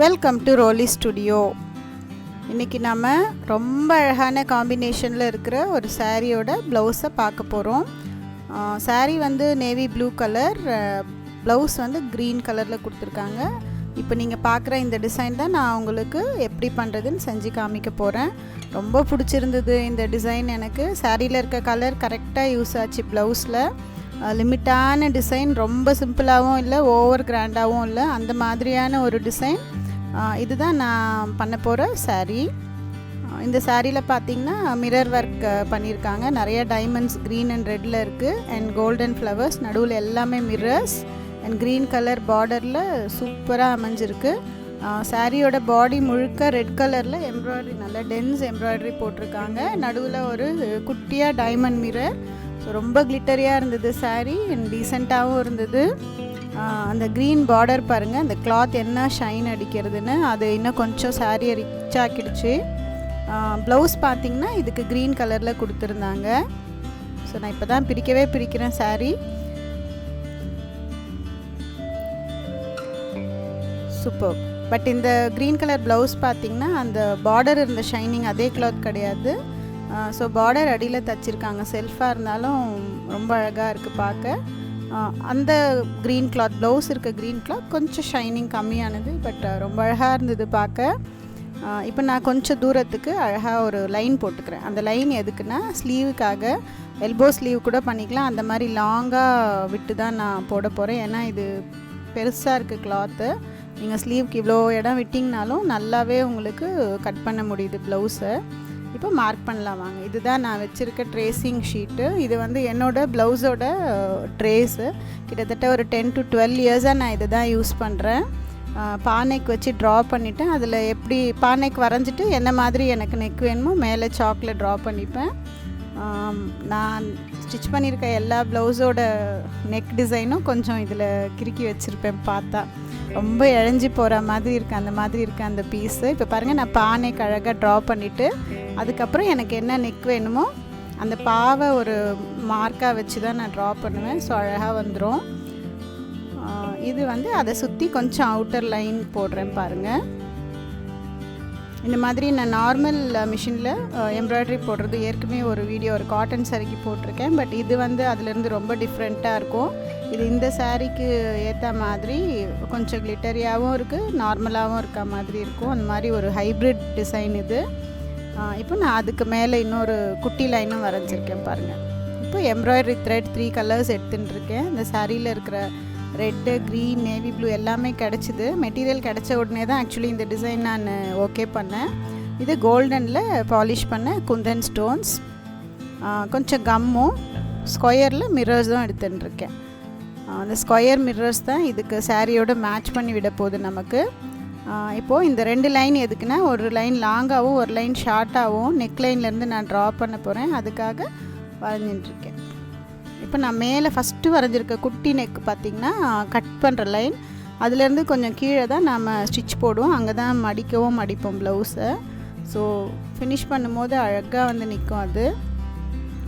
Welcome to ரோலி studio. இன்றைக்கி நம்ம ரொம்ப அழகான காம்பினேஷனில் இருக்கிற ஒரு சாரியோட ப்ளவுஸை பார்க்க போகிறோம். சாரீ வந்து நேவி ப்ளூ கலர், ப்ளவுஸ் வந்து க்ரீன் கலரில் கொடுத்துருக்காங்க. இப்போ நீங்கள் பார்க்குற இந்த டிசைன் தான் நான் உங்களுக்கு எப்படி பண்ணுறதுன்னு செஞ்சு காமிக்க போகிறேன். ரொம்ப பிடிச்சிருந்தது இந்த டிசைன். எனக்கு சாரியில் இருக்க கலர் கரெக்டாக யூஸ் ஆச்சு. ப்ளவுஸில் லிமிட்டான டிசைன், ரொம்ப சிம்பிளாகவும் இல்லை, ஓவர் கிராண்டாகவும் இல்லை, அந்த மாதிரியான ஒரு டிசைன். இதுதான் நான் பண்ண போகிற சாரீ. இந்த சாரியில் பார்த்திங்கன்னா மிரர் ஒர்க் பண்ணியிருக்காங்க. நிறைய டைமண்ட்ஸ் க்ரீன் அண்ட் ரெட்டில் இருக்குது, அண்ட் கோல்டன் ஃப்ளவர்ஸ் நடுவில் எல்லாமே மிரர்ஸ் அண்ட் க்ரீன் கலர் பார்டரில் சூப்பராக அமைஞ்சிருக்கு. சாரியோட பாடி முழுக்க ரெட் கலரில் எம்ப்ராய்டரி, நல்ல டென்ஸ் எம்ப்ராய்டரி போட்டிருக்காங்க. நடுவில் ஒரு குட்டியாக டைமண்ட் மிரர். ஸோ ரொம்ப கிளிட்டரியாக இருந்தது சாரீ, அண்ட் டீசெண்டாகவும் இருந்தது. அந்த க்ரீன் பார்டர் பாருங்கள், அந்த கிளாத் என்ன ஷைன் அடிக்கிறதுன்னு அது இன்னும் கொஞ்சம் சாரியை ரிச் ஆக்கிடுச்சு. ப்ளவுஸ் பார்த்திங்கன்னா இதுக்கு க்ரீன் கலரில் கொடுத்துருந்தாங்க. ஸோ நான் இப்போ தான் பிரிக்கிறேன் சாரீ. சூப்பர். பட் இந்த க்ரீன் கலர் ப்ளவுஸ் பார்த்திங்கன்னா அந்த பார்டர் இருந்த ஷைனிங் அதே கிளாத் கிடையாது. ஸோ பார்டர் அடியில் தைச்சிருக்காங்க. செல்ஃபாக இருந்தாலும் ரொம்ப அழகாக இருக்குது பார்க்க. அந்த க்ரீன் கிளாத், ப்ளவுஸ் இருக்க க்ரீன் கிளாத் கொஞ்சம் ஷைனிங் கம்மியானது, பட் ரொம்ப அழகாக இருந்தது பார்க்க. இப்போ நான் கொஞ்சம் தூரத்துக்கு அழகாக ஒரு லைன் போட்டுக்கிறேன். அந்த லைன் எதுக்குன்னா ஸ்லீவுக்காக, எல்போ ஸ்லீவ் கூட பண்ணிக்கலாம். அந்த மாதிரி லாங்காக விட்டு தான் நான் போட போகிறேன். ஏன்னா இது பெருசாக இருக்குது கிளாத்து. நீங்கள் ஸ்லீவுக்கு இவ்வளோ இடம் விட்டிங்கனாலும் நல்லாவே உங்களுக்கு கட் பண்ண முடியுது ப்ளவுஸை. இப்போ மார்க் பண்ணலாம் வாங்க. இதுதான் நான் வச்சுருக்க ட்ரேசிங் ஷீட்டு. இது வந்து என்னோடய ப்ளவுஸோட ட்ரேஸு. கிட்டத்தட்ட ஒரு 10 to 12 இயர்ஸாக நான் இதை தான் யூஸ் பண்ணுறேன். பானைக்கு வச்சு ட்ரா பண்ணிவிட்டேன். அதில் எப்படி பானைக்கு வரைஞ்சிட்டு என்ன மாதிரி எனக்கு நெக் வேணுமோ மேலே சாக்கில் ட்ரா பண்ணிப்பேன். நான் ஸ்டிச் பண்ணியிருக்க எல்லா ப்ளவுஸோட நெக் டிசைனும் கொஞ்சம் இதில் கிறுக்கி வச்சுருப்பேன். பார்த்தா ரொம்ப இழைஞ்சி போகிற மாதிரி இருக்குது, அந்த மாதிரி இருக்குது அந்த பீஸு. இப்போ பாருங்கள், நான் பானைக்கு அழகாக ட்ரா பண்ணிவிட்டு அதுக்கப்புறம் எனக்கு என்ன நெக் வேணுமோ அந்த பாவை ஒரு மார்க்காக வச்சு தான் நான் ட்ரா பண்ணுவேன். ஸோ அழகாக வந்துடும். இது வந்து அதை சுற்றி கொஞ்சம் அவுட்டர் லைன் போடுறேன் பாருங்கள். இந்த மாதிரி நான் நார்மல் மிஷினில் எம்ப்ராய்டரி போடுறது ஏற்கனவே ஒரு வீடியோ, ஒரு காட்டன் சாரிக்கு போட்டிருக்கேன். பட் இது வந்து அதுலேருந்து ரொம்ப டிஃப்ரெண்ட்டாக இருக்கும். இது இந்த சாரீக்கு ஏற்ற மாதிரி கொஞ்சம் கிளிட்டரியாகவும் இருக்குது, நார்மலாகவும் இருக்க மாதிரி இருக்கும். அந்த மாதிரி ஒரு ஹைப்ரிட் டிசைன் இது. இப்போ நான் அதுக்கு மேலே இன்னொரு குட்டி லைனும் வரைஞ்சிருக்கேன் பாருங்கள். இப்போ எம்ப்ராய்டரி த்ரெட் 3 கலர்ஸ் எடுத்துட்டுருக்கேன். இந்த சாரியில் இருக்கிற ரெட்டு, க்ரீன், நேவி ப்ளூ எல்லாமே கிடச்சிது. மெட்டீரியல் கிடச்ச உடனே தான் ஆக்சுவலி இந்த டிசைன் நான் ஓகே பண்ணேன். இது கோல்டனில் பாலிஷ் பண்ண குந்தன் ஸ்டோன்ஸ், கொஞ்சம் கம்மும் ஸ்கொயரில் மிரர்ஸும் எடுத்துட்டுருக்கேன். அந்த ஸ்கொயர் மிரர்ஸ் தான் இதுக்கு சாரியோட மேட்ச் பண்ணி விட போகுது நமக்கு. இப்போது இந்த 2 லைன் எதுக்குன்னா, ஒரு லைன் லாங்காகவும் ஒரு லைன் ஷார்ட்டாகவும் நெக் லைன்லேருந்து நான் ட்ரா பண்ண போகிறேன். அதுக்காக வரைஞ்சிட்டுருக்கேன். இப்போ நான் மேலே ஃபஸ்ட்டு வரைஞ்சிருக்க குட்டி நெக் பார்த்திங்கன்னா கட் பண்ணுற லைன், அதுலேருந்து கொஞ்சம் கீழே தான் நாம் ஸ்டிச் போடுவோம். அங்கே தான் மடிப்போம் ப்ளவுஸை. ஸோ ஃபினிஷ் பண்ணும்போது அழகாக வந்து நிற்கும் அது.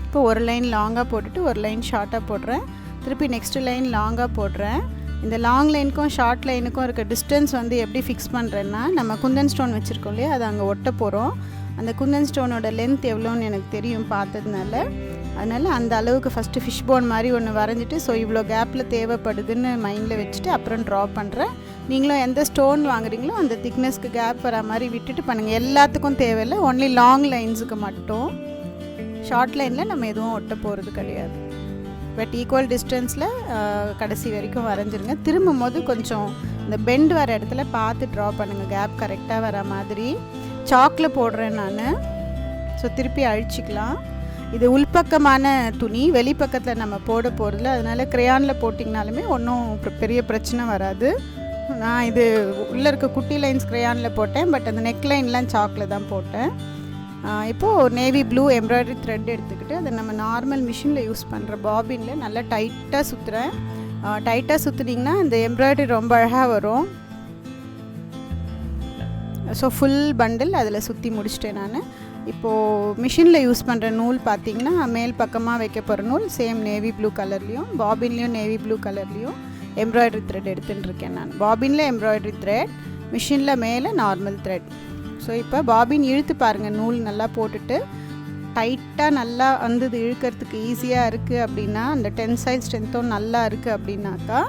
இப்போ ஒரு லைன் லாங்காக போட்டுட்டு ஒரு லைன் ஷார்ட்டாக போடுறேன். திருப்பி நெக்ஸ்ட்டு லைன் லாங்காக போடுறேன். இந்த லாங் லைனுக்கும் ஷார்ட் லைனுக்கும் இருக்க டிஸ்டன்ஸ் வந்து எப்படி ஃபிக்ஸ் பண்ணுறேன்னா, நம்ம குந்தன் ஸ்டோன் வச்சுருக்கோம் இல்லையா, அது அங்கே ஒட்ட போகிறோம். அந்த குந்தன் ஸ்டோனோட லென்த் எவ்வளோன்னு எனக்கு தெரியும் பார்த்ததுனால. அதனால் அந்த அளவுக்கு ஃபஸ்ட்டு ஃபிஷ் போன் மாதிரி ஒன்று வரைஞ்சிட்டு, ஸோ இவ்வளோ கேப்பில் தேவைப்படுதுன்னு மைண்டில் வச்சுட்டு அப்புறம் ட்ரா பண்ணுறேன். நீங்களும் எந்த ஸ்டோன் வாங்குறீங்களோ அந்த திக்னஸ்க்கு கேப் வர மாதிரி விட்டுட்டு பண்ணுங்கள். எல்லாத்துக்கும் தேவையில்லை, ஒன்லி லாங் லைன்ஸுக்கு மட்டும். ஷார்ட் லைனில் நம்ம எதுவும் ஒட்ட போகிறது கிடையாது. பட் ஈக்குவல் டிஸ்டன்ஸில் கடைசி வரைக்கும் வரைஞ்சிருங்க. திரும்பும் போது கொஞ்சம் இந்த பெண்ட் வர இடத்துல பார்த்து ட்ரா பண்ணுங்கள், கேப் கரெக்டாக வர மாதிரி. சாக்கில் போடுறேன் நான். ஸோ திருப்பி அழிச்சிக்கலாம். இது உள்பக்கமான துணி, வெளிப்பக்கத்தில் நம்ம போட போகிறதில்ல. அதனால் க்ரையானில் போட்டிங்கனாலுமே ஒன்றும் பெரிய பிரச்சனை வராது. நான் இது உள்ளே இருக்க குட்டி லைன்ஸ் க்ரையானில் போட்டேன், பட் அந்த நெக் லைன்லாம் சாக்கில் தான் போட்டேன். இப்போது நேவி ப்ளூ எம்ப்ராய்டரி த்ரெட் எடுத்துக்கிட்டு அதை நம்ம நார்மல் மிஷினில் யூஸ் பண்ணுற பாபினில் நல்லா டைட்டாக சுற்றுறேன். டைட்டாக சுற்றுனிங்கன்னா இந்த எம்ப்ராய்டரி ரொம்ப அழகாக வரும். ஸோ ஃபுல் பண்டில் அதில் சுற்றி முடிச்சிட்டேன் நான். இப்போது மிஷினில் யூஸ் பண்ணுற நூல் பார்த்திங்கன்னா மேல் பக்கமாக வைக்க போகிற நூல் சேம் நேவி ப்ளூ கலர்லேயும் பாபின்லேயும் நேவி ப்ளூ கலர்லேயும் எம்ப்ராய்டரி த்ரெட் எடுத்துட்டுருக்கேன் நான். பாபினில் எம்ப்ராய்டரி த்ரெட், மிஷினில் மேலே நார்மல் த்ரெட். ஸோ இப்போ பாபின் இழுத்து பாருங்கள், நூல் நல்லா போட்டுட்டு டைட்டாக நல்லா வந்து இது இழுக்கிறதுக்கு ஈஸியாக இருக்குது அப்படின்னா, அந்த டென்சைல் ஸ்ட்ரென்த்தும் நல்லா இருக்குது அப்படின்னாக்கா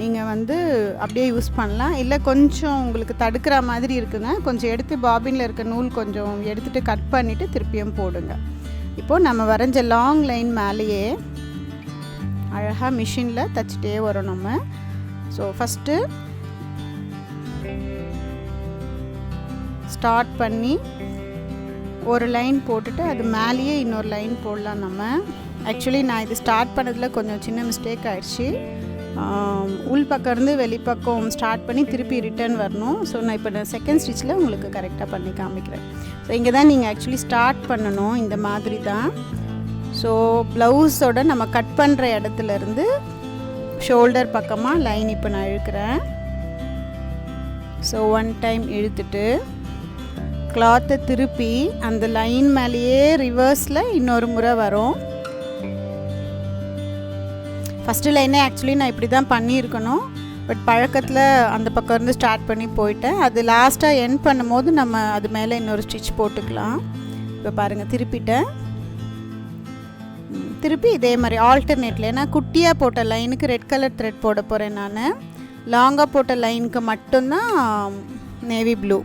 நீங்கள் வந்து அப்படியே யூஸ் பண்ணலாம். இல்லை கொஞ்சம் உங்களுக்கு தடுக்கிற மாதிரி இருக்குங்க, கொஞ்சம் எடுத்து பாபினில் இருக்க நூல் கொஞ்சம் எடுத்துகிட்டு கட் பண்ணிவிட்டு திருப்பியும் போடுங்க. இப்போது நம்ம வரைஞ்ச லாங் லைன் மேலேயே அழகாக மிஷினில் தைச்சிட்டே வரோம் நம்ம. ஸோ ஃபஸ்ட்டு ஸ்டார்ட் பண்ணி ஒரு லைன் போட்டுட்டு அது மேலேயே இன்னொரு லைன் போடலாம் நம்ம. ஆக்சுவலி நான் இது ஸ்டார்ட் பண்ணதில் கொஞ்சம் சின்ன மிஸ்டேக் ஆகிடுச்சு. உள் பக்கம் இருந்து வெளிப்பக்கம் ஸ்டார்ட் பண்ணி திருப்பி ரிட்டர்ன் வரணும். ஸோ நான் இப்போ செகண்ட் ஸ்டிச்சில் உங்களுக்கு கரெக்டாக பண்ணி காமிக்கிறேன். ஸோ இங்கே தான் நீங்கள் ஆக்சுவலி ஸ்டார்ட் பண்ணணும், இந்த மாதிரி தான். ஸோ ப்ளவுஸோட நம்ம கட் பண்ணுற இடத்துலேருந்து ஷோல்டர் பக்கமாக லைன் இப்போ நான் இழுக்கிறேன். ஸோ ஒன் டைம் இழுத்துட்டு கிளாத்தை திருப்பி அந்த லைன் மேலேயே ரிவர்ஸில் இன்னொரு முறை வரும். ஃபஸ்ட்டு லைனே ஆக்சுவலி நான் இப்படி தான் பண்ணியிருக்கணும், பட் பழக்கத்தில் அந்த பக்கம் இருந்து ஸ்டார்ட் பண்ணி போயிட்டேன். அது லாஸ்ட்டாக எண்ட் பண்ணும்போது நம்ம அது மேலே இன்னொரு ஸ்டிச் போட்டுக்கலாம். இப்போ பாருங்கள், திருப்பிட்டேன். திருப்பி இதே மாதிரி ஆல்டர்னேட்டில், ஏன்னா குட்டியாக போட்ட லைனுக்கு ரெட் கலர் த்ரெட் போட போகிறேன் நான். லாங்காக போட்ட லைனுக்கு மட்டும்தான் நேவி ப்ளூ.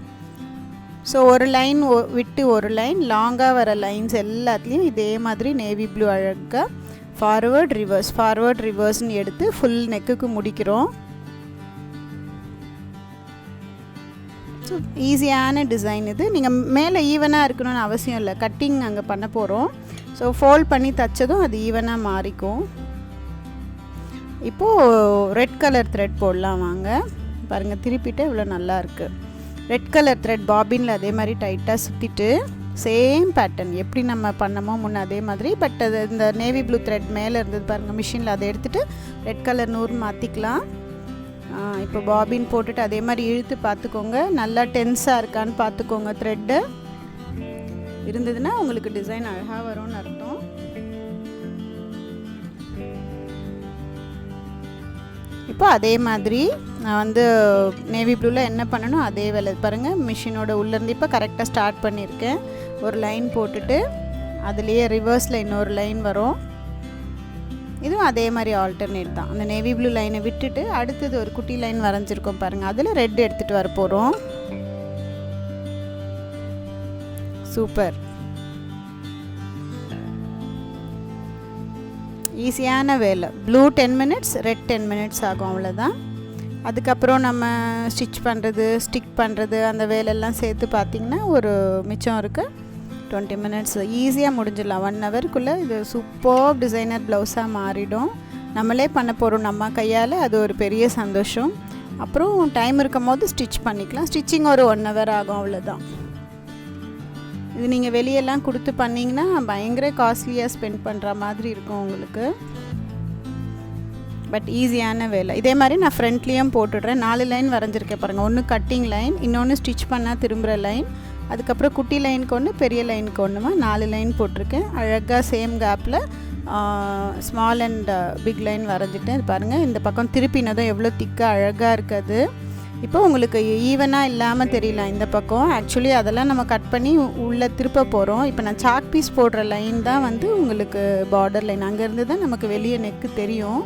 ஸோ ஒரு லைன் விட்டு ஒரு லைன் லாங்காக வர லைன்ஸ் எல்லாத்துலேயும் இதே மாதிரி நேவி ப்ளூ அழகாக ஃபார்வர்ட் ரிவர்ஸ்னு எடுத்து ஃபுல் நெக்குக்கு முடிக்கிறோம். ஸோ ஈஸியான டிசைன் இது. நீங்கள் மேலே ஈவனாக இருக்கணும்னு அவசியம் இல்லை, கட்டிங் அங்கே பண்ண போகிறோம். ஸோ ஃபோல்ட் பண்ணி தைச்சதும் அது ஈவனாக மாறிக்கும். இப்போது ரெட் கலர் த்ரெட் போடலாம் வாங்க. பாருங்கள், திருப்பிட்டு இவ்வளோ நல்லாயிருக்கு. ரெட் கலர் த்ரெட் பாபினில் அதே மாதிரி டைட்டாக சுற்றிட்டு சேம் பேட்டர்ன் எப்படி நம்ம பண்ணமோ முன்னே அதே மாதிரி, பட் அது இந்த நேவி ப்ளூ த்ரெட் மேலே இருந்தது பாருங்கள் மிஷினில், அதை எடுத்துகிட்டு ரெட் கலர் நூறு மாற்றிக்கலாம். இப்போ பாபின் போட்டுட்டு அதே மாதிரி இழுத்து பார்த்துக்கோங்க, நல்லா டென்ஸாக இருக்கான்னு பார்த்துக்கோங்க. த்ரெட்டு இருந்ததுன்னா உங்களுக்கு டிசைன் அழகாக வரும்னு அர்த்தம். இப்போ அதே மாதிரி நான் வந்து நேவி ப்ளூவில் என்ன பண்ணணும் அதே வேலை பாருங்கள், மிஷினோட உள்ளேருந்து இப்போ கரெக்டாக ஸ்டார்ட் பண்ணியிருக்கேன். ஒரு லைன் போட்டுட்டு அதுலேயே ரிவர்ஸில் இன்னொரு லைன் வரும். இதுவும் அதே மாதிரி ஆல்டர்னேட் தான். அந்த நேவி ப்ளூ லைனை விட்டுட்டு அடுத்தது ஒரு குட்டி லைன் வரைஞ்சிருக்கோம் பாருங்கள், அதில் ரெட் எடுத்துகிட்டு வர போகிறோம். சூப்பர், ஈஸியான வேலை. ப்ளூ 10 மினிட்ஸ், ரெட் 10 மினிட்ஸ் ஆகும், அவ்வளோதான். அதுக்கப்புறம் நம்ம ஸ்டிச் பண்ணுறது, ஸ்டிக் பண்ணுறது, அந்த வேலையெல்லாம் சேர்த்து பார்த்திங்கன்னா ஒரு மிச்சம் இருக்குது 20 மினிட்ஸ். ஈஸியாக முடிஞ்சிடலாம் 1 ஹவருக்குள்ளே. இது சூப்பர் டிசைனர் ப்ளவுஸாக மாறிடும். நம்மளே பண்ண போகிறோம் நம்ம கையால், அது ஒரு பெரிய சந்தோஷம். அப்புறம் டைம் இருக்கும் போது ஸ்டிச் பண்ணிக்கலாம். ஸ்டிச்சிங் ஒரு 1 ஹவர் ஆகும், அவ்வளோதான். இது நீங்கள் வெளியெல்லாம் கொடுத்து பண்ணிங்கன்னா பயங்கர காஸ்ட்லியாக ஸ்பெண்ட் பண்ணுற மாதிரி இருக்கும் உங்களுக்கு, பட் ஈஸியான வேலை. இதே மாதிரி நான் ஃப்ரண்ட்லேயும் போட்டுடுறேன். 4 லைன் வரைஞ்சிருக்கேன் பாருங்கள். ஒன்று கட்டிங் லைன், இன்னொன்று ஸ்டிச் பண்ணால் திரும்புகிற லைன், அதுக்கப்புறம் குட்டி லைனுக்கு ஒன்று, பெரிய லைனுக்கு ஒன்றுமா 4 லைன் போட்டிருக்கேன். அழகாக சேம் கேப்பில் ஸ்மால் அண்ட் பிக் லைன் வரைஞ்சிட்டேன். இது பாருங்கள், இந்த பக்கம் திருப்பினதும் எவ்வளோ திக்காக அழகாக இருக்குது. இப்போ உங்களுக்கு ஈவனாக இல்லாமல் தெரியல இந்த பக்கம். ஆக்சுவலி அதெல்லாம் நம்ம கட் பண்ணி உள்ளே திருப்ப போகிறோம். இப்போ நான் சாக் பீஸ் போடுற லைன் தான் வந்து உங்களுக்கு பார்டர் லைன். அங்கேருந்து தான் நமக்கு வெளியே நெக்கு தெரியும்.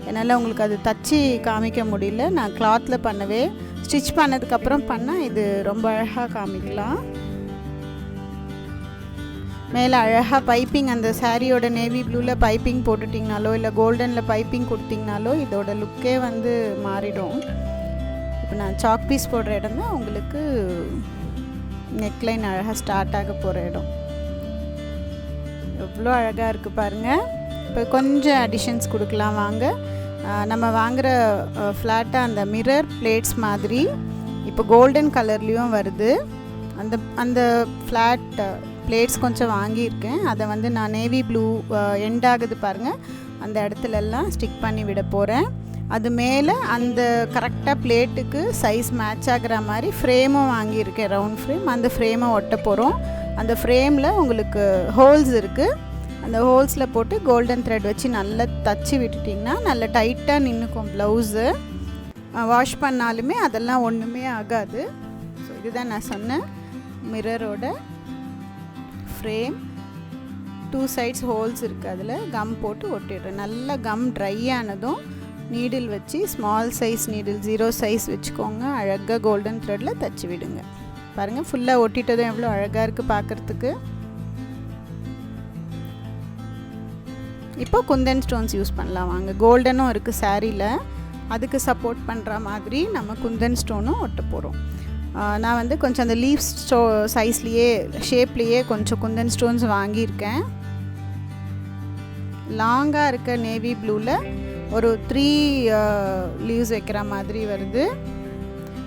என்னால் உங்களுக்கு அது தச்சு காமிக்க முடியல. நான் கிளாத்தில் பண்ணவே, ஸ்டிச் பண்ணதுக்கப்புறம் பண்ணால் இது ரொம்ப அழகாக காமிக்கலாம். மேலே அழகாக பைப்பிங், அந்த சாரியோட நேவி ப்ளூவில் பைப்பிங் போட்டுட்டிங்கனாலோ இல்லை கோல்டனில் பைப்பிங் கொடுத்திங்கனாலோ இதோட லுக்கே வந்து மாறிடும். இப்போ நான் சாக் பீஸ் போடுற இடம் தான் உங்களுக்கு நெக்லைன் அழகாக ஸ்டார்ட் ஆக போகிற இடம். எவ்வளோ அழகாக இருக்குது பாருங்கள். இப்போ கொஞ்சம் அடிஷன்ஸ் கொடுக்கலாம் வாங்க. நம்ம வாங்குகிற ஃப்ளாட்டாக அந்த மிரர் பிளேட்ஸ் மாதிரி இப்போ கோல்டன் கலர்லேயும் வருது. அந்த ஃப்ளாட் பிளேட்ஸ் கொஞ்சம் வாங்கியிருக்கேன். அதை வந்து நான் நேவி ப்ளூ எண்ட் ஆகுது பாருங்கள், அந்த இடத்துலலாம் ஸ்டிக் பண்ணி விட போகிறேன். அது மேலே அந்த கரெக்டாக பிளேட்டுக்கு சைஸ் மேட்ச் ஆகிற மாதிரி ஃப்ரேமும் வாங்கியிருக்கேன், ரவுண்ட் ஃப்ரேம். அந்த ஃப்ரேமை ஒட்ட போகிறோம். அந்த ஃப்ரேமில் உங்களுக்கு ஹோல்ஸ் இருக்குது. அந்த ஹோல்ஸில் போட்டு கோல்டன் த்ரெட் வச்சு நல்லா தச்சு விட்டுட்டிங்கன்னா நல்லா டைட்டாக நின்றுக்கும் ப்ளவுஸு. வாஷ் பண்ணாலுமே அதெல்லாம் ஒன்றுமே ஆகாது. ஸோ இதுதான் நான் சொன்ன மிரரோட ஃப்ரேம். 2 சைட்ஸ் ஹோல்ஸ் இருக்குது, அதில் கம் போட்டு ஒட்டிடுறேன். நல்லா கம் ட்ரை ஆனதும் நீடில் வச்சு ஸ்மால் சைஸ் நீடில் 0 சைஸ் வச்சுக்கோங்க. அழகாக கோல்டன் த்ரெட்டில் தச்சு விடுங்க. பாருங்கள் ஃபுல்லாக ஒட்டிட்டதும் எவ்வளோ அழகாக இருக்குது பார்க்குறதுக்கு. இப்போ குந்தன் ஸ்டோன்ஸ் யூஸ் பண்ணலாம் வாங்க. கோல்டனும் இருக்குது சாரியில், அதுக்கு சப்போர்ட் பண்ணுற மாதிரி நம்ம குந்தன் ஸ்டோனும் ஒட்ட போகிறோம். நான் வந்து கொஞ்சம் அந்த லீஃப் சைஸ்லேயே ஷேப்லேயே கொஞ்சம் குந்தன் ஸ்டோன்ஸ் வாங்கியிருக்கேன். லாங்காக இருக்க நேவி ப்ளூவில் ஒரு 3 லீவ்ஸ் வைக்கிற மாதிரி வருது.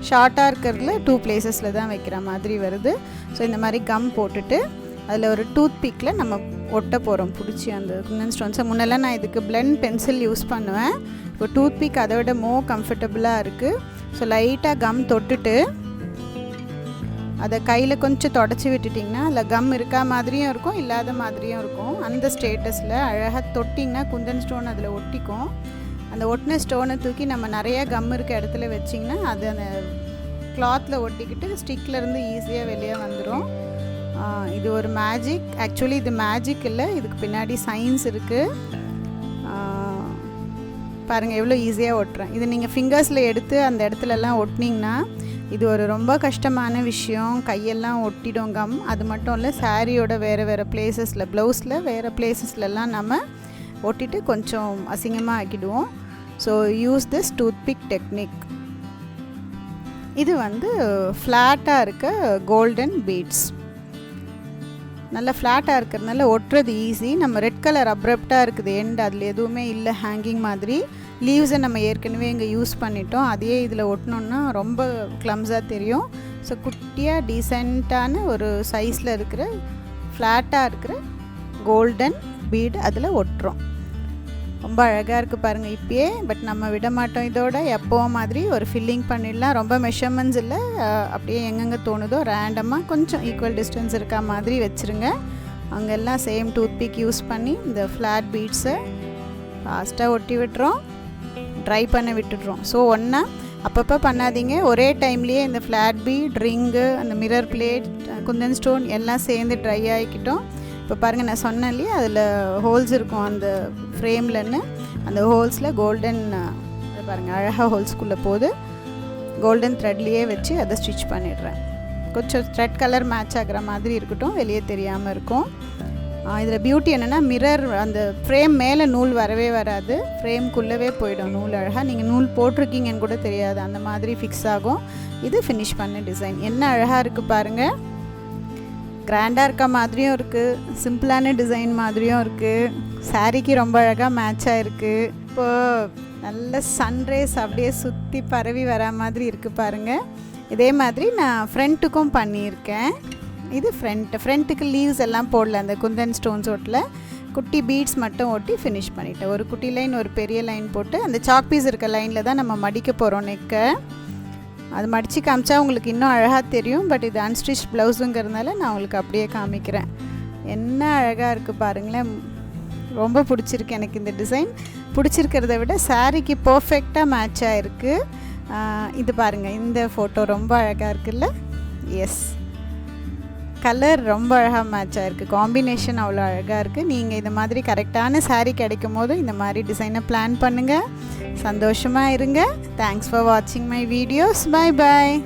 ஷார்ட்டாக இருக்கிறதுல 2 பிளேசஸில் தான் வைக்கிற மாதிரி வருது. ஸோ இந்த மாதிரி கம் போட்டுட்டு அதில் ஒரு டூத் பிக்கில் நம்ம ஒட்ட போகிறோம் பிடிச்சி அந்த குந்தன் ஸ்டோன்ஸை. முன்னெல்லாம் நான் இதுக்கு பிளெண்ட் பென்சில் யூஸ் பண்ணுவேன். இப்போ டூத் பிக் அதை விட கம்ஃபர்டபுளாக இருக்குது. ஸோ லைட்டாக கம் தொட்டுட்டு அதை கையில் கொஞ்சம் தொடச்சி விட்டுட்டிங்கன்னா அதில் கம் இருக்கா மாதிரியும் இருக்கும், இல்லாத மாதிரியும் இருக்கும். அந்த ஸ்டேட்டஸில் அழகாக தொட்டிங்கன்னா குந்தன் ஸ்டோன் அதில் ஒட்டிக்கும். அந்த ஒட்டின ஸ்டோனை தூக்கி நம்ம நிறையா கம் இருக்க இடத்துல வச்சிங்கன்னா அது அந்த கிளாத்தில் ஒட்டிக்கிட்டு ஸ்டிக்லேருந்து ஈஸியாக வெளியே வந்துடும். இது ஒரு மேஜிக். ஆக்சுவலி இது மேஜிக் இல்லை, இதுக்கு பின்னாடி சயின்ஸ் இருக்குது. பாருங்கள் எவ்வளோ ஈஸியாக ஒட்டுறேன். இது நீங்கள் ஃபிங்கர்ஸில் எடுத்து அந்த இடத்துலலாம் ஒட்டினீங்கன்னா இது ஒரு ரொம்ப கஷ்டமான விஷயம். கையெல்லாம் ஒட்டிடும் கம். அது மட்டும் இல்லை, சாரியோட வேறு பிளேசஸில், ப்ளவுஸில் வேறு பிளேசஸ்லலாம் நம்ம ஒட்டிட்டு கொஞ்சம் அசிங்கமாக ஆக்கிடுவோம். So use this toothpick technique. இது வந்து ஃப்ளாட்டாக இருக்க கோல்டன் பீட்ஸ். நல்லா ஃப்ளாட்டாக இருக்கிறதுனால ஒட்டுறது ஈஸி. நம்ம ரெட் கலர் அப்ரப்டாக இருக்குது எண்ட், அதில் எதுவுமே இல்லை ஹேங்கிங் மாதிரி. லீவ்ஸை நம்ம ஏற்கனவே இங்கே யூஸ் பண்ணிட்டோம். அதையே இதில் ஒட்டினோன்னா ரொம்ப க்ளம்ஸாக தெரியும். ஸோ குட்டியாக டீசெண்டான ஒரு சைஸில் இருக்கிற ஃப்ளாட்டாக இருக்கிற கோல்டன் பீட் அதில் ஒட்டுறோம். ரொம்ப அழகாக இருக்குது பாருங்கள் இப்பயே. பட் நம்ம விட மாட்டோம் இதோட. எப்போவும் மாதிரி ஒரு ஃபில்லிங் பண்ணிடலாம். ரொம்ப மெஷர்மெண்ட்ஸ் இல்லை, அப்படியே எங்கெங்கே தோணுதோ ரேண்டமாக கொஞ்சம் ஈக்குவல் டிஸ்டன்ஸ் இருக்கா மாதிரி வச்சுருங்க. அங்கெல்லாம் சேம் டூத் பிக் யூஸ் பண்ணி இந்த ஃப்ளாட் பீட்ஸை ஃபாஸ்ட்டாக ஒட்டி விட்டுறோம், ட்ரை பண்ண விட்டுடுறோம். ஸோ ஒன்றா அப்பப்போ பண்ணாதீங்க. ஒரே டைம்லேயே இந்த ஃப்ளாட் பீட், ரிங்கு, அந்த மிரர் பிளேட், குந்தன் ஸ்டோன் எல்லாம் சேர்ந்து ட்ரை ஆகிக்கிட்டோம். இப்போ பாருங்கள் நான் சொன்னேன் இல்லையா, அதில் ஹோல்ஸ் இருக்கும் அந்த ஃப்ரேம்லன்னு. அந்த ஹோல்ஸில் கோல்டன் பாருங்கள் அழகாக ஹோல்ஸ்குள்ளே போகுது. கோல்டன் த்ரெட்லேயே வச்சு அதை ஸ்டிச் பண்ணிடுறேன். கொஞ்சம் த்ரெட் கலர் மேட்ச் ஆகிற மாதிரி இருக்கட்டும், வெளியே தெரியாமல் இருக்கும். இதில் பியூட்டி என்னென்னா, மிரர் அந்த ஃப்ரேம் மேலே நூல் வரவே வராது, ஃப்ரேம்குள்ளவே போயிடும் நூல். அழகாக நீங்கள் நூல் போட்டிருக்கீங்கன்னு கூட தெரியாது, அந்த மாதிரி ஃபிக்ஸ் ஆகும். இது ஃபினிஷ் பண்ண டிசைன் என்ன அழகாக இருக்குது பாருங்கள். கிராண்டாக இருக்க மாதிரியும் இருக்குது, சிம்பிளான டிசைன் மாதிரியும் இருக்குது. சாரீக்கு ரொம்ப அழகாக மேட்சாக இருக்குது. இப்போது நல்ல சன்ரைஸ் அப்படியே சுற்றி பரவி வர மாதிரி இருக்குது பாருங்கள். இதே மாதிரி நான் ஃப்ரண்ட்டுக்கும் பண்ணியிருக்கேன். இது ஃப்ரண்ட்டுக்கு லீவ்ஸ் எல்லாம் போடல, அந்த குந்தன் ஸ்டோன்ஸ் ஓட்டில் குட்டி பீட்ஸ் மட்டும் ஒட்டி ஃபினிஷ் பண்ணிவிட்டேன். ஒரு குட்டி லைன், ஒரு பெரிய லைன் போட்டு அந்த சாக் பீஸ் இருக்க லைனில் தான் நம்ம மடிக்க போகிறோம் நெக்கை. அது மடித்து காமிச்சா உங்களுக்கு இன்னும் அழகாக தெரியும். பட் இது அன்ஸ்டிச் ப்ளவுஸுங்கிறதுனால நான் உங்களுக்கு அப்படியே காமிக்கிறேன். என்ன அழகாக இருக்குது பாருங்களேன். ரொம்ப பிடிச்சிருக்கு எனக்கு இந்த டிசைன். பிடிச்சிருக்கிறத விட சாரீக்கு பர்ஃபெக்டாக மேட்ச் ஆகிருக்கு. இது பாருங்கள், இந்த ஃபோட்டோ ரொம்ப அழகாக இருக்குல்ல. எஸ், கலர் ரொம்ப அழகாக மேட்ச் ஆகிருக்கு. காம்பினேஷன் அவ்வளோ அழகாக இருக்குது. நீங்கள் இந்த மாதிரி கரெக்டான சாரீ கிடைக்கும் போது இந்த மாதிரி டிசைனை பிளான் பண்ணுங்கள். சந்தோஷமாக இருங்க. தேங்க்ஸ் ஃபார் வாட்சிங் மை வீடியோஸ். Bye bye.